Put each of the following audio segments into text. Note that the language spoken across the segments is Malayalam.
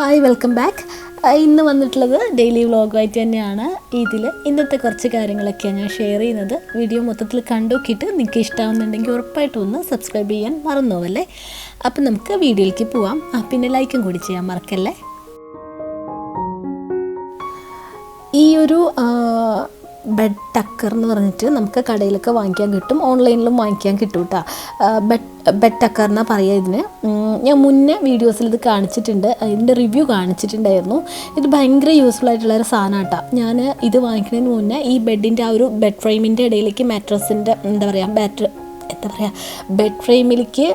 Hi welcome back. ഇന്ന് വന്നിട്ടുള്ളത് ഡെയിലി വ്ളോഗായിട്ട് തന്നെയാണ്. ഇതിൽ ഇന്നത്തെ കുറച്ച് കാര്യങ്ങളൊക്കെയാണ് ഞാൻ ഷെയർ ചെയ്യുന്നത്. വീഡിയോ മൊത്തത്തിൽ കണ്ടുനോക്കിയിട്ട് നിങ്ങൾക്ക് ഇഷ്ടമാകുന്നുണ്ടെങ്കിൽ ഉറപ്പായിട്ടും ഒന്ന് സബ്സ്ക്രൈബ് ചെയ്യാൻ മറന്നു പോവല്ലേ. അപ്പം നമുക്ക് വീഡിയോയിലേക്ക് പോവാം. പിന്നെ ലൈക്കും കൂടി ചെയ്യാൻ മറക്കല്ലേ. ഈ ഒരു ബെഡ് ടക്കർ എന്ന് പറഞ്ഞിട്ട് നമുക്ക് കടയിലൊക്കെ വാങ്ങിക്കാൻ കിട്ടും, ഓൺലൈനിലും വാങ്ങിക്കാൻ കിട്ടും കേട്ടോ. ബെഡ് ടക്കർ എന്നാണ് പറയുക ഇതിന്. ഞാൻ മുന്നേ വീഡിയോസിൽ ഇത് കാണിച്ചിട്ടുണ്ട്, ഇതിൻ്റെ റിവ്യൂ കാണിച്ചിട്ടുണ്ടായിരുന്നു. ഇത് ഭയങ്കര യൂസ്ഫുൾ ആയിട്ടുള്ളൊരു സാധനം കേട്ടോ. ഞാൻ ഇത് വാങ്ങിക്കുന്നതിന് മുന്നേ ഈ ബെഡിൻ്റെ ആ ഒരു ബെഡ് ഫ്രെയിമിൻ്റെ ഇടയിലേക്ക് മാട്രസിൻ്റെ ബെഡ് ഫ്രെയിമിലേക്ക്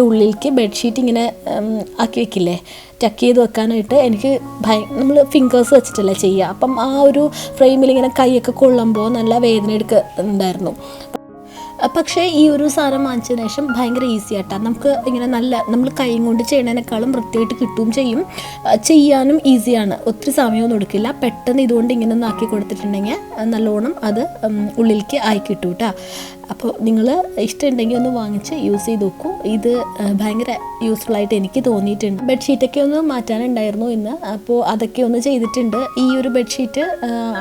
ഉള്ളിലേക്ക് ബെഡ്ഷീറ്റ് ഇങ്ങനെ ആക്കി വെക്കില്ലേ, ടക്ക് ചെയ്ത് വെക്കാനായിട്ട് എനിക്ക് നമ്മൾ ഫിംഗേഴ്സ് വെച്ചിട്ടല്ലേ ചെയ്യുക. അപ്പം ആ ഒരു ഫ്രെയിമിൽ ഇങ്ങനെ കൈയൊക്കെ കൊള്ളുമ്പോൾ നല്ല വേദന എടുക്കുന്നുണ്ടായിരുന്നു. പക്ഷേ ഈ ഒരു സാധനം വാങ്ങിച്ചതിന് ശേഷം ഭയങ്കര ഈസി ആയിട്ടാണ്. നമുക്ക് ഇങ്ങനെ നമ്മൾ കൈ കൊണ്ട് ചെയ്യുന്നതിനേക്കാളും വൃത്തിയായിട്ട് കിട്ടുകയും ചെയ്യും, ചെയ്യാനും ഈസിയാണ്. ഒത്തിരി സമയമൊന്നും എടുക്കില്ല. പെട്ടെന്ന് ഇതുകൊണ്ട് ഇങ്ങനെ ഒന്ന് ആക്കി കൊടുത്തിട്ടുണ്ടെങ്കിൽ നല്ലോണം അത് ഉള്ളിലേക്ക് ആയി കിട്ടും കേട്ടോ. അപ്പോൾ നിങ്ങൾ ഇഷ്ടമുണ്ടെങ്കിൽ ഒന്ന് വാങ്ങിച്ച് യൂസ് ചെയ്ത് നോക്കൂ. ഇത് ഭയങ്കര യൂസ്ഫുള്ളായിട്ട് എനിക്ക് തോന്നിയിട്ടുണ്ട്. ബെഡ്ഷീറ്റൊക്കെ ഒന്ന് മാറ്റാനുണ്ടായിരുന്നു ഇന്ന്, അപ്പോൾ അതൊക്കെ ഒന്ന് ചെയ്തിട്ടുണ്ട്. ഈ ഒരു ബെഡ്ഷീറ്റ്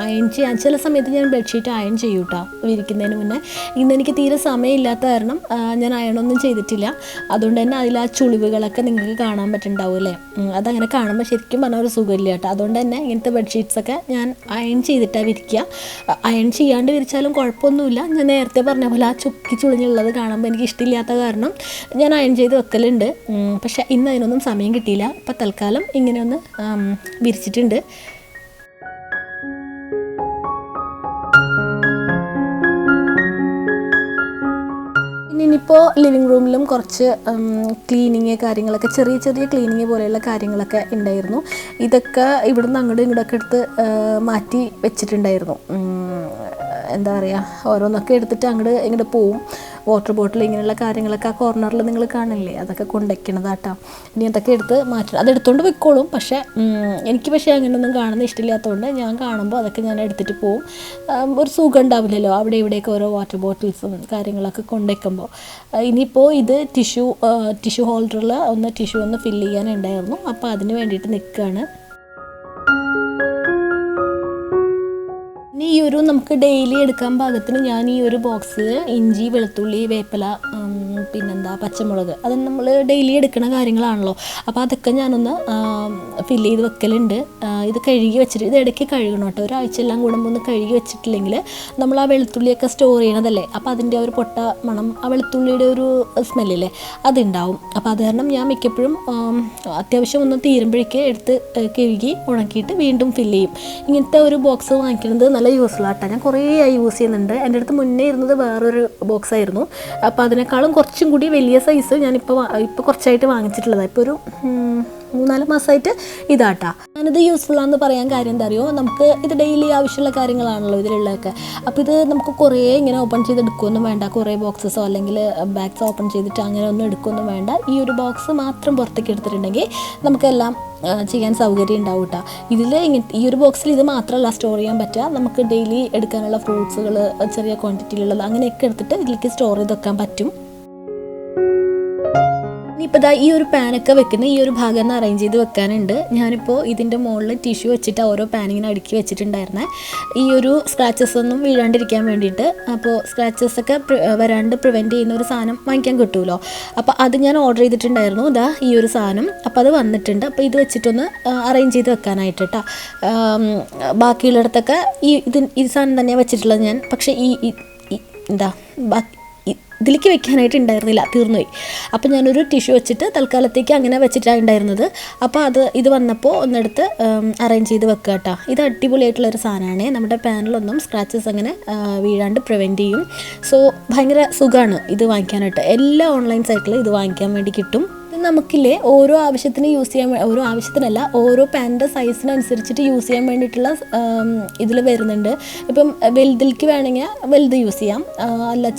അയൺ ചെയ്യാൻ ചില സമയത്ത് ഞാൻ ബെഡ്ഷീറ്റ് അയൺ ചെയ്യും കേട്ടോ വിരിക്കുന്നതിന് മുന്നേ. ഇന്ന് എനിക്ക് തീരെ സമയമില്ലാത്ത കാരണം ഞാൻ അയണൊന്നും ചെയ്തിട്ടില്ല. അതുകൊണ്ട് തന്നെ അതിൽ ആ ചുളിവുകളൊക്കെ നിങ്ങൾക്ക് കാണാൻ പറ്റുന്നുണ്ടാവും അല്ലേ. അതങ്ങനെ കാണുമ്പോൾ ശരിക്കും പറഞ്ഞാൽ ഒരു സുഖമില്ല കേട്ടോ. അതുകൊണ്ട് തന്നെ ഇങ്ങനത്തെ ബെഡ്ഷീറ്റ്സൊക്കെ ഞാൻ അയൺ ചെയ്തിട്ടാണ് വിരിക്കുക. അയൺ ചെയ്യാണ്ട് വിരിച്ചാലും കുഴപ്പമൊന്നുമില്ല. ഞാൻ നേരത്തെ പറഞ്ഞ പോലെ ആ ചുക്കി ചുളിഞ്ഞുള്ളത് കാണുമ്പോൾ എനിക്ക് ഇഷ്ടമില്ലാത്ത കാരണം ഞാൻ അയൺ ചെയ്ത് വെക്കലുണ്ട്. പക്ഷേ ഇന്ന് അതിനൊന്നും സമയം കിട്ടിയില്ല. അപ്പം തൽക്കാലം ഇങ്ങനെ ഒന്ന് വിരിച്ചിട്ടുണ്ട്. ഇനിയിപ്പോൾ ലിവിങ് റൂമിലും കുറച്ച് ക്ലീനിങ് കാര്യങ്ങളൊക്കെ, ചെറിയ ചെറിയ ക്ലീനിങ് പോലെയുള്ള കാര്യങ്ങളൊക്കെ ഉണ്ടായിരുന്നു. ഇതൊക്കെ ഇവിടുന്ന് അങ്ങോട്ടും ഇങ്ങോട്ടൊക്കെ എടുത്ത് മാറ്റി വെച്ചിട്ടുണ്ടായിരുന്നു. എന്താ പറയുക, ഓരോന്നൊക്കെ എടുത്തിട്ട് ഇങ്ങോട്ട് പോവും. വാട്ടർ ബോട്ടിൽ ഇങ്ങനെയുള്ള കാര്യങ്ങളൊക്കെ ആ കോർണറിൽ നിങ്ങൾ കാണില്ലേ, അതൊക്കെ കൊണ്ടുവയ്ക്കണതാട്ടോ. ഇനി അതൊക്കെ എടുത്ത് മാറ്റണം. അതെടുത്തുകൊണ്ട് വെക്കോളും. പക്ഷേ എനിക്ക് അങ്ങനെയൊന്നും കാണുന്ന ഇഷ്ടമില്ലാത്തതുകൊണ്ട് ഞാൻ കാണുമ്പോൾ അതൊക്കെ ഞാൻ എടുത്തിട്ട് പോവും. ഒരു സുഖം ഉണ്ടാവില്ലല്ലോ അവിടെ ഇവിടെയൊക്കെ ഓരോ വാട്ടർ ബോട്ടിൽസും കാര്യങ്ങളൊക്കെ കൊണ്ടുവയ്ക്കുമ്പോൾ. ഇനിയിപ്പോൾ ഇത് ടിഷ്യൂ ഹോൾഡറിൽ ടിഷ്യൂ ഒന്ന് ഫില്ല് ചെയ്യാനുണ്ടായിരുന്നു. അപ്പോൾ അതിന് വേണ്ടിയിട്ട് നിൽക്കുകയാണ്. ഈ ഒരു നമുക്ക് ഡെയിലി എടുക്കാൻ പാകത്തിന് ഞാൻ ഈ ഒരു ബോക്സിൽ ഇഞ്ചി, വെളുത്തുള്ളി, വേപ്പില, പച്ചമുളക്, അത് നമ്മൾ ഡെയിലി എടുക്കുന്ന കാര്യങ്ങളാണല്ലോ. അപ്പോൾ അതൊക്കെ ഞാനൊന്ന് ഫില്ല് ചെയ്ത് വെക്കലുണ്ട്. ഇത് കഴുകി വെച്ചിട്ട് ഇത് ഇടയ്ക്ക് കഴുകണം കേട്ടോ. ഒരാഴ്ച എല്ലാം കൂടുമ്പോൾ ഒന്ന് കഴുകി വെച്ചിട്ടില്ലെങ്കിൽ നമ്മൾ ആ വെളുത്തുള്ളിയൊക്കെ സ്റ്റോർ ചെയ്യണതല്ലേ, അപ്പോൾ അതിൻ്റെ ഒരു പൊട്ട മണം, ആ വെളുത്തുള്ളിയുടെ ഒരു സ്മെല്ലില്ലേ, അതുണ്ടാവും. അപ്പോൾ അത് കാരണം ഞാൻ മിക്കപ്പോഴും അത്യാവശ്യം ഒന്ന് തീരുമ്പോഴേക്ക് എടുത്ത് കഴുകി ഉണക്കിയിട്ട് വീണ്ടും ഫില്ല് ചെയ്യും. ഇങ്ങനത്തെ ഒരു ബോക്സ് വാങ്ങിക്കുന്നത് നല്ല യൂസ്ഫുൾ ആട്ടോ. ഞാൻ കുറേ ആയി യൂസ് ചെയ്യുന്നുണ്ട്. എൻ്റെ അടുത്ത് മുന്നേ ഇരുന്നത് വേറൊരു ബോക്സ് ആയിരുന്നു. അപ്പോൾ അതിനേക്കാളും കുറച്ചും കൂടി വലിയ സൈസ് ഞാനിപ്പോൾ കുറച്ചായിട്ട് വാങ്ങിച്ചിട്ടുള്ളതാണ്. ഇപ്പോൾ ഒരു 3-4 മാസമായിട്ട് ഇതാട്ടാ. ഞാനിത് യൂസ്ഫുള്ളാണെന്ന് പറയാൻ കാര്യം എന്താ അറിയോ, നമുക്ക് ഇത് ഡെയിലി ആവശ്യമുള്ള കാര്യങ്ങളാണല്ലോ ഇതിലുള്ളതൊക്കെ. അപ്പോൾ ഇത് നമുക്ക് കുറേ ഇങ്ങനെ ഓപ്പൺ ചെയ്ത് എടുക്കുകയൊന്നും വേണ്ട. കുറേ ബോക്സസോ അല്ലെങ്കിൽ ബാഗ്സ് ഓപ്പൺ ചെയ്തിട്ട് അങ്ങനെ ഒന്നും എടുക്കുകയൊന്നും വേണ്ട. ഈ ഒരു ബോക്സ് മാത്രം പുറത്തേക്ക് എടുത്തിട്ടുണ്ടെങ്കിൽ നമുക്കെല്ലാം ചെയ്യാൻ സൗകര്യം ഉണ്ടാവും കേട്ടോ. ഈ ഒരു ബോക്സിൽ ഇത് മാത്രമല്ല സ്റ്റോർ ചെയ്യാൻ പറ്റുക. നമുക്ക് ഡെയിലി എടുക്കാനുള്ള ഫ്രൂട്ട്സുകൾ ചെറിയ ക്വാണ്ടിറ്റിയിലുള്ളത് അങ്ങനെയൊക്കെ എടുത്തിട്ട് ഇതിലേക്ക് സ്റ്റോർ ചെയ്ത് വെക്കാൻ പറ്റും. ഇനിയിപ്പോൾ ഈ ഒരു പാനൊക്കെ വെക്കുന്ന ഈ ഒരു ഭാഗം ഒന്ന് അറേഞ്ച് ചെയ്ത് വെക്കാനുണ്ട്. ഞാനിപ്പോൾ ഇതിൻ്റെ മുകളിൽ ടിഷ്യൂ വെച്ചിട്ട് ഓരോ പാനിങ്ങനെ അടുക്കി വെച്ചിട്ടുണ്ടായിരുന്നേ, ഈ ഒരു സ്ക്രാച്ചസ് ഒന്നും വീഴാണ്ടിരിക്കാൻ വേണ്ടിയിട്ട്. അപ്പോൾ സ്ക്രാച്ചസൊക്കെ വരാണ്ട് പ്രിവെൻറ്റ് ചെയ്യുന്ന ഒരു സാധനം വാങ്ങിക്കാൻ കിട്ടുമല്ലോ. അപ്പോൾ അത് ഞാൻ ഓർഡർ ചെയ്തിട്ടുണ്ടായിരുന്നു. ഈ ഒരു സാധനം. അപ്പോൾ അത് വന്നിട്ടുണ്ട്. അപ്പോൾ ഇത് വെച്ചിട്ടൊന്ന് അറേഞ്ച് ചെയ്ത് വെക്കാനായിട്ട് കേട്ടോ. ബാക്കിയുള്ളിടത്തൊക്കെ ഈ സാധനം തന്നെയാണ് വെച്ചിട്ടുള്ളത് ഞാൻ. പക്ഷേ ഇതിലേക്ക് വെക്കാനായിട്ട് ഉണ്ടായിരുന്നില്ല, തീർന്നുപോയി. അപ്പോൾ ഞാനൊരു ടിഷ്യൂ വെച്ചിട്ട് തൽക്കാലത്തേക്ക് അങ്ങനെ വെച്ചിട്ടാണ് ഉണ്ടായിരുന്നത്. അപ്പോൾ ഇത് വന്നപ്പോൾ ഒന്നെടുത്ത് അറേഞ്ച് ചെയ്ത് വെക്കുക കേട്ടോ. ഇത് അടിപൊളിയായിട്ടുള്ളൊരു സാധനമാണ്. നമ്മുടെ പാനിലൊന്നും സ്ക്രാച്ചസ് അങ്ങനെ വീഴാണ്ട് പ്രിവെൻറ്റ് ചെയ്യും. സോ ഭയങ്കര സുഖമാണ് ഇത് വാങ്ങിക്കാനായിട്ട്. എല്ലാ ഓൺലൈൻ സൈറ്റിലും ഇത് വാങ്ങിക്കാൻ വേണ്ടി കിട്ടും. നമുക്കില്ലേ ഓരോ ആവശ്യത്തിന് യൂസ് ചെയ്യാൻ, ഓരോ ആവശ്യത്തിനല്ല, ഓരോ പാനിൻ്റെ സൈസിനനുസരിച്ചിട്ട് യൂസ് ചെയ്യാൻ വേണ്ടിയിട്ടുള്ള ഇതിൽ വരുന്നുണ്ട്. ഇപ്പം വലുതിലേക്ക് വേണമെങ്കിൽ വലുത് യൂസ് ചെയ്യാം, അല്ല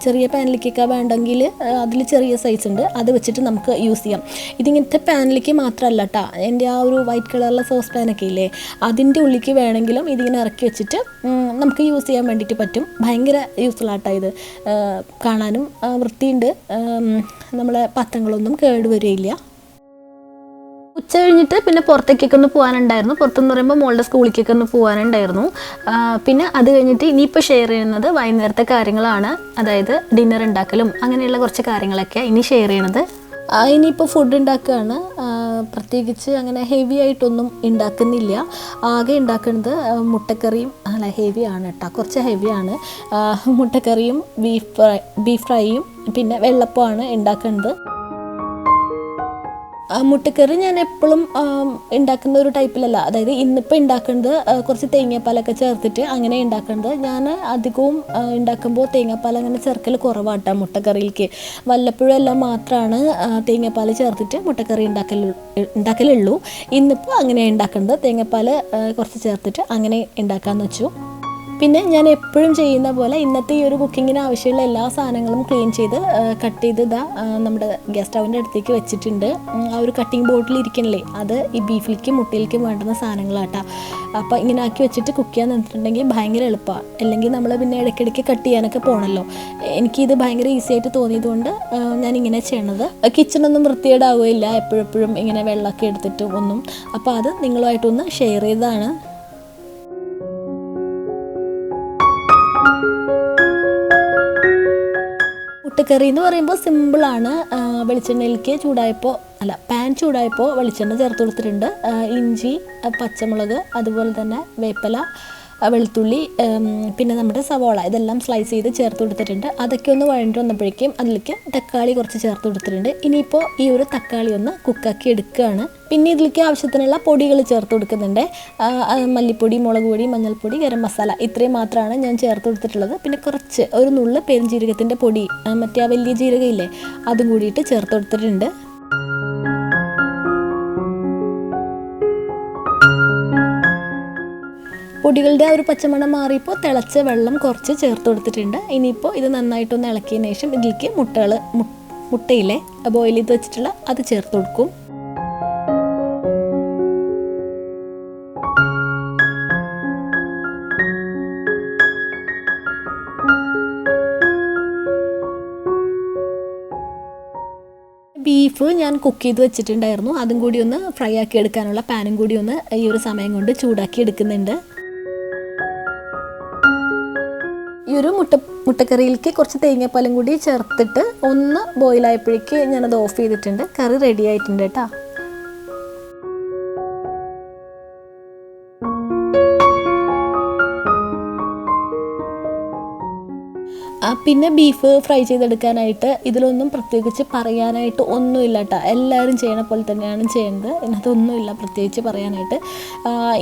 ചെറിയ പാനിലേക്കൊക്കെ വേണ്ടെങ്കിൽ അതിൽ ചെറിയ സൈസ് ഉണ്ട്, അത് വെച്ചിട്ട് നമുക്ക് യൂസ് ചെയ്യാം. ഇതിങ്ങനത്തെ പാനിലേക്ക് മാത്രമല്ല കേട്ടോ. എൻ്റെ ആ ഒരു വൈറ്റ് കളറിലെ സോസ് പാനൊക്കെ ഇല്ലേ, അതിൻ്റെ ഉള്ളിലേക്ക് വേണമെങ്കിലും ഇതിങ്ങനെ ഇറക്കി വെച്ചിട്ട് നമുക്ക് യൂസ് ചെയ്യാൻ വേണ്ടിയിട്ട് പറ്റും. ഭയങ്കര യൂസ്ഫുൾ ആട്ടോ ഇത്. കാണാനും വൃത്തിയുണ്ട്, നമ്മളെ പാത്രങ്ങളൊന്നും കേടുവരികയില്ല. ഉച്ച കഴിഞ്ഞിട്ട് പിന്നെ പുറത്തേക്കൊക്കെ ഒന്ന് പോകാനുണ്ടായിരുന്നു. പുറത്തെന്ന് പറയുമ്പോൾ മോളുടെ സ്കൂളിലേക്കൊക്കെ ഒന്ന് പോകാനുണ്ടായിരുന്നു. പിന്നെ അത് കഴിഞ്ഞിട്ട് ഇനിയിപ്പോൾ ഷെയർ ചെയ്യുന്നത് വൈകുന്നേരത്തെ കാര്യങ്ങളാണ്. അതായത് ഡിന്നർ ഉണ്ടാക്കലും അങ്ങനെയുള്ള കുറച്ച് കാര്യങ്ങളൊക്കെ ഇനി ഷെയർ ചെയ്യണത്. ഇനിയിപ്പോൾ ഫുഡ് ഉണ്ടാക്കുകയാണ്. പ്രത്യേകിച്ച് അങ്ങനെ ഹെവി ആയിട്ടൊന്നും ഉണ്ടാക്കുന്നില്ല. ആകെ ഉണ്ടാക്കുന്നത് മുട്ടക്കറിയും, അല്ല ഹെവിയാണ് കേട്ടോ, കുറച്ച് ഹെവിയാണ്. മുട്ടക്കറിയും ബീഫ് ഫ്രൈയും പിന്നെ വെള്ളപ്പമാണ് ഉണ്ടാക്കുന്നത്. മുട്ടക്കറി ഞാൻ എപ്പോഴും ഉണ്ടാക്കുന്ന ഒരു ടൈപ്പിലല്ല. അതായത് ഇന്നിപ്പോൾ ഉണ്ടാക്കുന്നത് കുറച്ച് തേങ്ങാപ്പാലൊക്കെ ചേർത്തിട്ട് അങ്ങനെ ഉണ്ടാക്കുന്നത്. ഞാൻ അധികവും ഉണ്ടാക്കുമ്പോൾ തേങ്ങാപ്പാൽ അങ്ങനെ ചേർക്കൽ കുറവാട്ടോ മുട്ടക്കറിയിലേക്ക്. വല്ലപ്പോഴും എല്ലാം മാത്രമാണ് തേങ്ങാപ്പാൽ ചേർത്തിട്ട് മുട്ടക്കറി ഉണ്ടാക്കലുള്ളൂ. ഇന്നിപ്പോൾ അങ്ങനെ ഉണ്ടാക്കുന്നത്. തേങ്ങാപ്പാൽ കുറച്ച് ചേർത്തിട്ട് അങ്ങനെ ഉണ്ടാക്കാമെന്ന് വെച്ചു. പിന്നെ ഞാൻ എപ്പോഴും ചെയ്യുന്ന പോലെ ഇന്നത്തെ ഈ ഒരു കുക്കിങ്ങിന് ആവശ്യമുള്ള എല്ലാ സാധനങ്ങളും ക്ലീൻ ചെയ്ത് കട്ട് ചെയ്ത് നമ്മുടെ ഗ്യാസ് സ്റ്റൗവിൻ്റെ അടുത്തേക്ക് വെച്ചിട്ടുണ്ട്. ആ ഒരു കട്ടിങ് ബോർഡിൽ ഇരിക്കണില്ലേ, അത് ഈ ബീഫിലേക്കും മുട്ടയിലേക്കും വേണ്ടുന്ന സാധനങ്ങളാട്ടോ. അപ്പോൾ ഇങ്ങനെ ആക്കി വെച്ചിട്ട് കുക്ക് ചെയ്യാൻ നിന്നിട്ടുണ്ടെങ്കിൽ ഭയങ്കര എളുപ്പമാണ്. അല്ലെങ്കിൽ നമ്മൾ പിന്നെ ഇടയ്ക്കിടയ്ക്ക് കട്ട് ചെയ്യാനൊക്കെ പോകണമല്ലോ. എനിക്കിത് ഭയങ്കര ഈസി ആയിട്ട് തോന്നിയതുകൊണ്ട് ഞാനിങ്ങനെ ചെയ്യണത്. കിച്ചണൊന്നും വൃത്തികേടാവുകയില്ല എപ്പോഴെപ്പോഴും ഇങ്ങനെ വെള്ളമൊക്കെ എടുത്തിട്ടും ഒന്നും. അപ്പോൾ അത് നിങ്ങളുമായിട്ടൊന്ന് ഷെയർ ചെയ്തതാണ്. മുട്ടക്കറി എന്ന് പറയുമ്പോൾ സിമ്പിളാണ്. വെളിച്ചെണ്ണയിലേക്ക് പാൻ ചൂടായപ്പോൾ വെളിച്ചെണ്ണ ചേർത്ത് കൊടുത്തിട്ടുണ്ട്. ഇഞ്ചി, പച്ചമുളക്, അതുപോലെ തന്നെ വേപ്പില, വെളുത്തുള്ളി, പിന്നെ നമ്മുടെ സവോള ഇതെല്ലാം സ്ലൈസ് ചെയ്ത് ചേർത്ത് കൊടുത്തിട്ടുണ്ട്. അതൊക്കെ ഒന്ന് വഴണ്ടി വന്നപ്പോഴേക്കും അതിലേക്ക് തക്കാളി കുറച്ച് ചേർത്ത് കൊടുത്തിട്ടുണ്ട്. ഇനിയിപ്പോൾ ഈ ഒരു തക്കാളി ഒന്ന് കുക്കാക്കി എടുക്കുകയാണ്. പിന്നെ ഇതിലേക്ക് ആവശ്യത്തിനുള്ള പൊടികൾ ചേർത്ത് കൊടുക്കുന്നുണ്ട്. മല്ലിപ്പൊടി, മുളക് പൊടി, മഞ്ഞൾപ്പൊടി, ഗരം മസാല ഇത്രയും മാത്രമാണ് ഞാൻ ചേർത്ത് കൊടുത്തിട്ടുള്ളത്. പിന്നെ കുറച്ച് ഒരു നുള്ള് പെരുംജീരകത്തിൻ്റെ പൊടി, മറ്റേ ആ വലിയ ജീരകം ഇല്ലേ, അതും കൂടിയിട്ട് ചേർത്ത് കൊടുത്തിട്ടുണ്ട്. പൊടികളുടെ ആ ഒരു പച്ചമണം മാറിയപ്പോൾ തിളച്ച വെള്ളം കുറച്ച് ചേർത്ത് കൊടുത്തിട്ടുണ്ട്. ഇനിയിപ്പോൾ ഇത് നന്നായിട്ടൊന്ന് ഇളക്കിയതിന് ശേഷം ഇതിലേക്ക് മുട്ടയിലെ ബോയിൽ ചെയ്ത് വെച്ചിട്ടുള്ള അത് ചേർത്ത് കൊടുക്കും. ബീഫ് ഞാൻ കുക്ക് ചെയ്ത് വെച്ചിട്ടുണ്ടായിരുന്നു. അതും കൂടി ഒന്ന് ഫ്രൈ ആക്കി എടുക്കാനുള്ള പാനും കൂടി ഒന്ന് ഈ ഒരു സമയം കൊണ്ട് ചൂടാക്കി എടുക്കുന്നുണ്ട്. ഈ ഒരു മുട്ടക്കറിയിലേക്ക് കുറച്ച് തേങ്ങാപ്പാലും കൂടി ചേർത്തിട്ട് ഒന്ന് ബോയിലായപ്പോഴേക്ക് ഞാനത് ഓഫ് ചെയ്തിട്ടുണ്ട്. കറി റെഡി ആയിട്ടുണ്ട് കേട്ടോ. പിന്നെ ബീഫ് ഫ്രൈ ചെയ്തെടുക്കാനായിട്ട് ഇതിലൊന്നും പ്രത്യേകിച്ച് പറയാനായിട്ട് ഒന്നുമില്ല കേട്ടോ. എല്ലാവരും ചെയ്യണ പോലെ തന്നെയാണ് ചെയ്യുന്നത്. ഇതിനകത്തൊന്നുമില്ല പ്രത്യേകിച്ച് പറയാനായിട്ട്.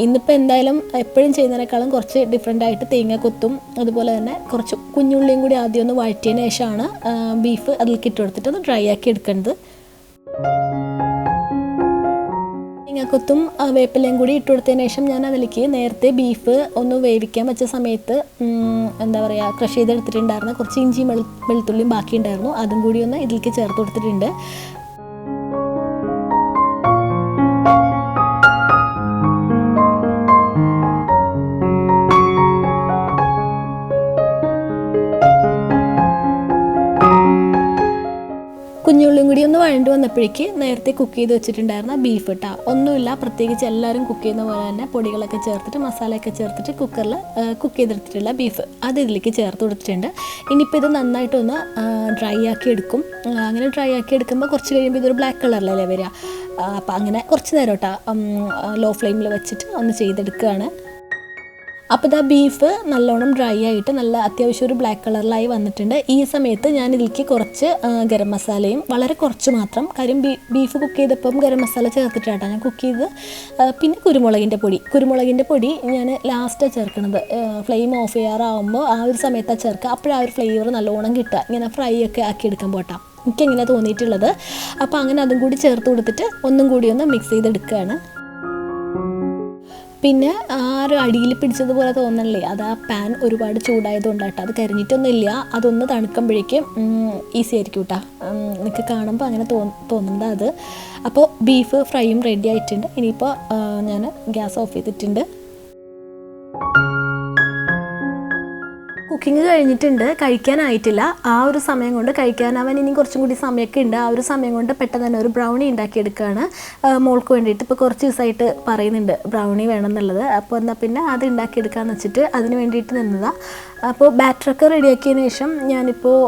ഇന്നിപ്പോൾ എന്തായാലും എപ്പോഴും ചെയ്യുന്നതിനേക്കാളും കുറച്ച് ഡിഫറെൻ്റ് ആയിട്ട് തേങ്ങ കൊത്തും അതുപോലെ തന്നെ കുറച്ച് കുഞ്ഞുള്ളിയും കൂടി ആദ്യം ഒന്ന് വഴറ്റിയതിന് ശേഷമാണ് ബീഫ് അതിലേക്ക് ഇട്ട് കൊടുത്തിട്ട് ഒന്ന് ഡ്രൈ ആക്കി എടുക്കേണ്ടത്. തേങ്ങാക്കൊത്തും വേപ്പിലയും കൂടി ഇട്ട് കൊടുത്തതിന് ശേഷം ഞാൻ അതിലേക്ക് നേരത്തെ ബീഫ് ഒന്ന് വേവിക്കാൻ വെച്ച സമയത്ത് ക്രഷ് ചെയ്തെടുത്തിട്ടുണ്ടായിരുന്നു. കുറച്ച് ഇഞ്ചിയും വെളുത്തുള്ളിയും ബാക്കി ഉണ്ടായിരുന്നു. അതും കൂടി ഒന്ന് ഇതിലേക്ക് ചേർത്ത് കൊടുത്തിട്ടുണ്ട്. കുഞ്ഞുള്ളിയും കൂടി ഒന്ന് വഴണ്ട് വന്നപ്പോഴേക്ക് നേരത്തെ കുക്ക് ചെയ്ത് വെച്ചിട്ടുണ്ടായിരുന്ന ബീഫ് ഇട്ടാ ഒന്നുമില്ല പ്രത്യേകിച്ച് എല്ലാവരും കുക്ക് ചെയ്യുന്ന പോലെ തന്നെ പൊടികളൊക്കെ ചേർത്തിട്ട് മസാലയൊക്കെ ചേർത്തിട്ട് കുക്കറിൽ കുക്ക് ചെയ്തെടുത്തിട്ടുള്ള ബീഫ് അത് ഇതിലേക്ക് ചേർത്ത് കൊടുത്തിട്ടുണ്ട്. ഇനിയിപ്പോൾ ഇത് നന്നായിട്ടൊന്ന് ഡ്രൈ ആക്കി എടുക്കും. അങ്ങനെ ഡ്രൈ ആക്കി എടുക്കുമ്പോൾ കുറച്ച് കഴിയുമ്പോൾ ഇതൊരു ബ്ലാക്ക് കളറിലല്ലേ വരിക. അപ്പോൾ അങ്ങനെ കുറച്ച് നേരം കേട്ടോ ലോ ഫ്ലെയിമിൽ വെച്ചിട്ട് ഒന്ന് ചെയ്തെടുക്കുകയാണ്. അപ്പോൾ ഇതാ ബീഫ് നല്ലോണം ഡ്രൈ ആയിട്ട് നല്ല അത്യാവശ്യം ഒരു ബ്ലാക്ക് കളറിലായി വന്നിട്ടുണ്ട്. ഈ സമയത്ത് ഞാൻ ഇതിലേക്ക് കുറച്ച് ഗരം മസാലയും വളരെ കുറച്ച് മാത്രം, കാര്യം ബീഫ് കുക്ക് ചെയ്തപ്പം ഗരം മസാല ചേർത്തിട്ടാണ് ഞാൻ കുക്ക് ചെയ്ത്. പിന്നെ കുരുമുളകിൻ്റെ പൊടി ഞാൻ ലാസ്റ്റാണ് ചേർക്കുന്നത്. ഫ്ലെയിം ഓഫ് ചെയ്യാറാവുമ്പോൾ ആ ഒരു സമയത്താണ് ചേർക്കുക. അപ്പോഴാ ഒരു ഫ്ലേവർ നല്ലോണം കിട്ടുക ഇങ്ങനെ ഫ്രൈ ഒക്കെ ആക്കി എടുക്കുമ്പോൾ കേട്ടോ. എനിക്കങ്ങനെ തോന്നിയിട്ടുള്ളത്. അപ്പോൾ അങ്ങനെ അതും കൂടി ചേർത്ത് കൊടുത്തിട്ട് ഒന്നും കൂടി ഒന്ന് മിക്സ് ചെയ്തെടുക്കുകയാണ്. പിന്നെ ആ ഒരു അടിയിൽ പിടിച്ചതുപോലെ തോന്നണില്ലേ, അത് ആ പാൻ ഒരുപാട് ചൂടായതുകൊണ്ടാട്ടോ. അത് കരിഞ്ഞിട്ടൊന്നുമില്ല. അതൊന്ന് തണുക്കുമ്പോഴേക്കും ഈസി ആയിരിക്കും കേട്ടോ. നിങ്ങൾക്ക് കാണുമ്പോൾ അങ്ങനെ തോന്നുന്നത് അത്. അപ്പോൾ ബീഫ് ഫ്രൈയും റെഡി ആയിട്ടുണ്ട്. ഇനിയിപ്പോൾ ഞാൻ ഗ്യാസ് ഓഫ് ചെയ്തിട്ടുണ്ട്. കുക്കിംഗ് കഴിഞ്ഞിട്ടുണ്ട്, കഴിക്കാനായിട്ടില്ല. ആ ഒരു സമയം കൊണ്ട് കഴിക്കാനാവാൻ ഇനി കുറച്ചും കൂടി സമയമൊക്കെ ഉണ്ട്. ആ ഒരു സമയം കൊണ്ട് പെട്ടെന്ന് തന്നെ ഒരു ബ്രൗണി ഉണ്ടാക്കിയെടുക്കുകയാണ് മോൾക്ക് വേണ്ടിയിട്ട്. ഇപ്പോൾ കുറച്ച് ദിവസമായിട്ട് പറയുന്നുണ്ട് ബ്രൗണി വേണം എന്നുള്ളത്. അപ്പോൾ എന്നാൽ പിന്നെ അത് ഉണ്ടാക്കിയെടുക്കാമെന്ന് വെച്ചിട്ട് അതിന് വേണ്ടിയിട്ട് നിന്നതാണ്. അപ്പോൾ ബാറ്ററൊക്കെ റെഡിയാക്കിയതിന് ശേഷം ഞാനിപ്പോൾ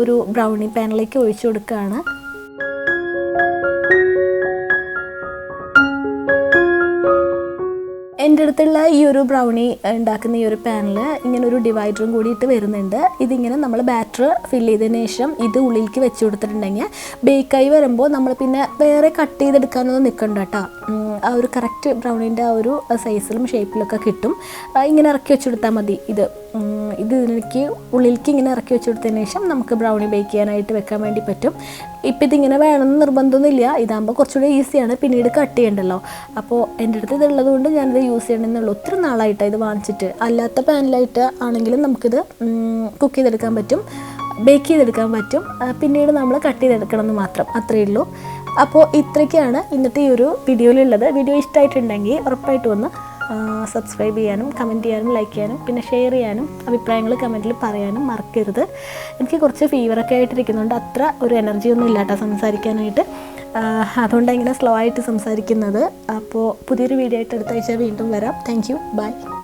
ഒരു ബ്രൗണി പാനിലേക്ക് ഒഴിച്ചു കൊടുക്കുകയാണ്. എൻ്റെ അടുത്തുള്ള ഈ ഒരു ബ്രൗണി ഉണ്ടാക്കുന്ന ഈ ഒരു പാനിൽ ഇങ്ങനെ ഒരു ഡിവൈഡറും കൂടിയിട്ട് വരുന്നുണ്ട്. ഇതിങ്ങനെ നമ്മൾ ബാറ്റർ ഫില്ല് ചെയ്തതിന് ശേഷം ഇത് ഉള്ളിലേക്ക് വെച്ച് കൊടുത്തിട്ടുണ്ടെങ്കിൽ ബേക്കായി വരുമ്പോൾ നമ്മൾ പിന്നെ വേറെ കട്ട് ചെയ്തെടുക്കാനൊന്നും നിൽക്കണ്ട കേട്ടോ. ആ ഒരു കറക്റ്റ് ബ്രൗണിൻ്റെ ആ ഒരു സൈസിലും ഷേപ്പിലൊക്കെ കിട്ടും. ഇങ്ങനെ ഇറക്കി വെച്ച് കൊടുത്താൽ മതി. ഇതിലേക്ക് ഉള്ളിലേക്ക് ഇങ്ങനെ ഇറക്കി വെച്ച് കൊടുത്തതിന് ശേഷം നമുക്ക് ബ്രൗണി ബേക്ക് ചെയ്യാനായിട്ട് വെക്കാൻ വേണ്ടി പറ്റും. ഇപ്പം ഇതിങ്ങനെ വേണമെന്ന് നിർബന്ധമൊന്നുമില്ല. ഇതാകുമ്പോൾ കുറച്ചുകൂടി ഈസിയാണ്, പിന്നീട് കട്ട് ചെയ്യണ്ടല്ലോ. അപ്പോൾ എൻ്റെ അടുത്ത് ഇതുള്ളത് കൊണ്ട് ഞാനിത് യൂസ് ചെയ്യണമെന്നുള്ളൂ. ഒത്തിരി നാളായിട്ടാണ് ഇത് വാങ്ങിച്ചിട്ട്. അല്ലാത്ത പാനിലായിട്ട് ആണെങ്കിലും നമുക്കിത് കുക്ക് ചെയ്തെടുക്കാൻ പറ്റും, ബേക്ക് ചെയ്തെടുക്കാൻ പറ്റും. പിന്നീട് നമ്മൾ കട്ട് ചെയ്തെടുക്കണം എന്ന് മാത്രം, അത്രയേ ഉള്ളൂ. അപ്പോൾ ഇത്രയൊക്കെയാണ് ഇന്നത്തെ ഈ ഒരു വീഡിയോയിലുള്ളത്. വീഡിയോ ഇഷ്ടമായിട്ടുണ്ടെങ്കിൽ ഉറപ്പായിട്ടും ഒന്ന് സബ്സ്ക്രൈബ് ചെയ്യാനും കമൻറ്റ് ചെയ്യാനും ലൈക്ക് ചെയ്യാനും പിന്നെ ഷെയർ ചെയ്യാനും അഭിപ്രായങ്ങൾ കമൻറ്റിൽ പറയാനും മറക്കരുത്. എനിക്ക് കുറച്ച് ഫീവറൊക്കെ ആയിട്ടിരിക്കുന്നുണ്ട്, അത്ര ഒരു എനർജി ഒന്നും ഇല്ല കേട്ടോ സംസാരിക്കാനായിട്ട്. അതുകൊണ്ടാണ് ഇങ്ങനെ സ്ലോ ആയിട്ട് സംസാരിക്കുന്നത്. അപ്പോൾ പുതിയൊരു വീഡിയോ ആയിട്ട് അടുത്ത ആഴ്ച വീണ്ടും വരാം. Thank you, by.